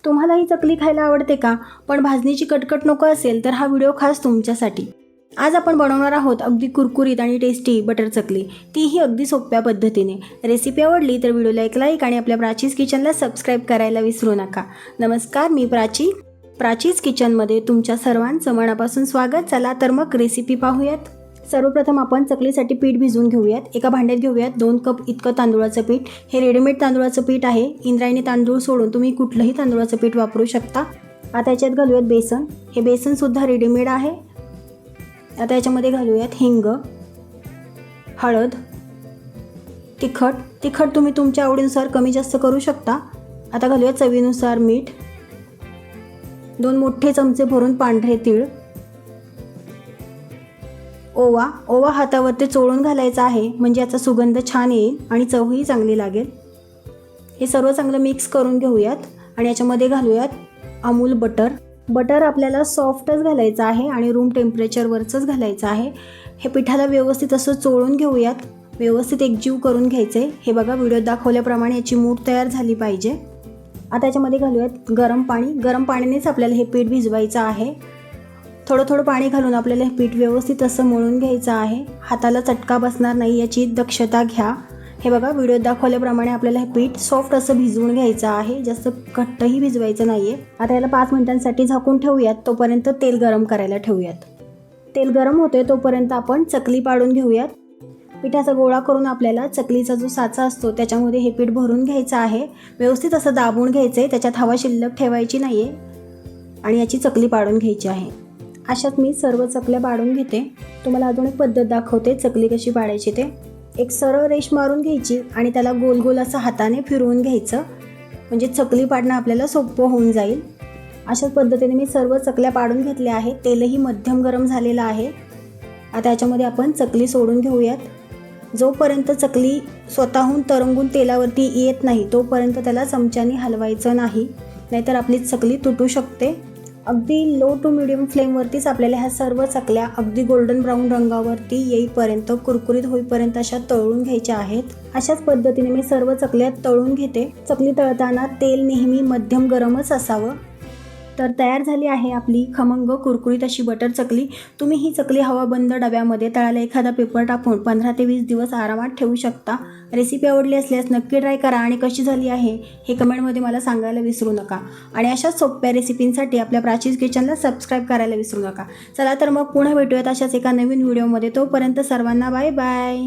तुम्हाला ही चकली खायला आवडते का? पण भाजणीची कटकट नको असेल तर हा व्हिडिओ खास तुमच्यासाठी. आज आपण बनवणार आहोत अगदी कुरकुरीत आणि टेस्टी बटर चकली, तीही अगदी सोप्या पद्धतीने. रेसिपी आवडली तर व्हिडिओला एक लाईक आणि आपल्या प्राचीज किचनला सबस्क्राईब करायला विसरू नका. नमस्कार, मी प्राचीज किचनमध्ये तुमच्या सर्वांचं मनापासून स्वागत. चला तर मग रेसिपी पाहूयात. सर्वप्रथम आपण चकलीसाठी पीठ भिजवून घेऊयात. एका भांड्यात घेऊयात 2 कप इतकं तांदूळाचं पीठ. हे रेडीमेड तांदूळाचं पीठ आहे. इंद्रायणी तांदूळ सोडून तुम्ही कुठलंही तांदूळाचं पीठ वापरू शकता. आता याच्यात घालूयात बेसन. हे बेसनसुद्धा रेडीमेड आहे. आता याच्यामध्ये घालूयात हिंग, हळद, तिखट तुम्ही तुमच्या आवडीनुसार कमी जास्त करू शकता. आता घालूयात चवीनुसार मीठ, 2 मोठे चमचे भरून पांढरे तीळ, ओवा हातावरती चोळून घालायचा आहे, म्हणजे याचा सुगंध छान येईल आणि चवही चांगली लागेल. हे सर्व चांगलं मिक्स करून घेऊयात आणि याच्यामध्ये घालूयात अमूल बटर आपल्याला सॉफ्टच घालायचं आहे आणि रूम टेम्परेचरवरचंच घालायचं आहे. हे पिठाला व्यवस्थित असं चोळून घेऊयात, व्यवस्थित एकजीव करून घ्यायचं आहे. हे बघा, व्हिडिओत दाखवल्याप्रमाणे याची मूठ तयार झाली पाहिजे. आता याच्यामध्ये घालूयात गरम पाण्यानेच आपल्याला हे पीठ भिजवायचं आहे. थोडं पाणी घालून आपल्याला हे पीठ व्यवस्थित असं मळून घ्यायचं आहे. हाताला चटका बसणार नाही याची दक्षता घ्या. हे बघा, व्हिडिओत दाखवल्याप्रमाणे आपल्याला हे पीठ सॉफ्ट असं भिजवून घ्यायचं आहे, जास्त घट्टही भिजवायचं नाही आहे. आता याला 5 मिनिटांसाठी झाकून ठेवूयात. तोपर्यंत तेल गरम करायला ठेवूयात. तेल गरम होते तोपर्यंत आपण चकली पाडून घेऊयात. पिठाचा गोळा करून आपल्याला चकलीचा जो साचा असतो त्याच्यामध्ये हे पीठ भरून घ्यायचं आहे. व्यवस्थित असं दाबून घ्यायचं आहे, त्याच्यात हवा शिल्लक ठेवायची नाही आहे आणि याची चकली पाडून घ्यायची आहे. अशात मी सर्व चकल्या पाडून घेते. तुम्हाला अजून एक पद्धत दाखवते चकली कशी पाडायची ते. एक सरळ रेष मारून घ्यायची आणि त्याला गोल गोल असं हाताने फिरवून घ्यायचं, म्हणजे चकली पाडणं आपल्याला सोपं होऊन जाईल. अशाच पद्धतीने मी सर्व चकल्या पाडून घेतल्या आहेत. तेलही मध्यम गरम झालेलं आहे. आता याच्यामध्ये आपण चकली सोडून घेऊयात. जोपर्यंत चकली स्वतःहून तरंगून तेलावरती येत नाही तोपर्यंत त्याला चमच्याने हलवायचं नाही, नाहीतर आपली चकली तुटू शकते. अगदी लो टू मिडियम फ्लेमवरतीच आपल्याला ह्या सर्व चकल्या अगदी गोल्डन ब्राऊन रंगावरती येईपर्यंत, कुरकुरीत होईपर्यंत अशा तळून घ्यायच्या आहेत. अशाच पद्धतीने मी सर्व चकल्या तळून घेते. चकली तळताना तेल नेहमी मध्यम गरमच असावं. तर तयार झाली आहे आपली खमंग कुरकुरीत अशी बटर चकली. तुम्ही ही चकली हवाबंद डब्यामध्ये तळाला एखादा पेपर टाकून 15 ते 20 दिवस आरामात ठेवू शकता. रेसिपी आवडली असल्यास नक्की ट्राय करा आणि कशी झाली आहे हे कमेंटमध्ये मला सांगायला विसरू नका. आणि अशाच सोप्या रेसिपींसाठी आपल्या प्राचीज किचनला सबस्क्राईब करायला विसरू नका. चला तर मग पुन्हा भेटूयात अशाच एका नवीन व्हिडिओमध्ये. तोपर्यंत सर्वांना बाय बाय.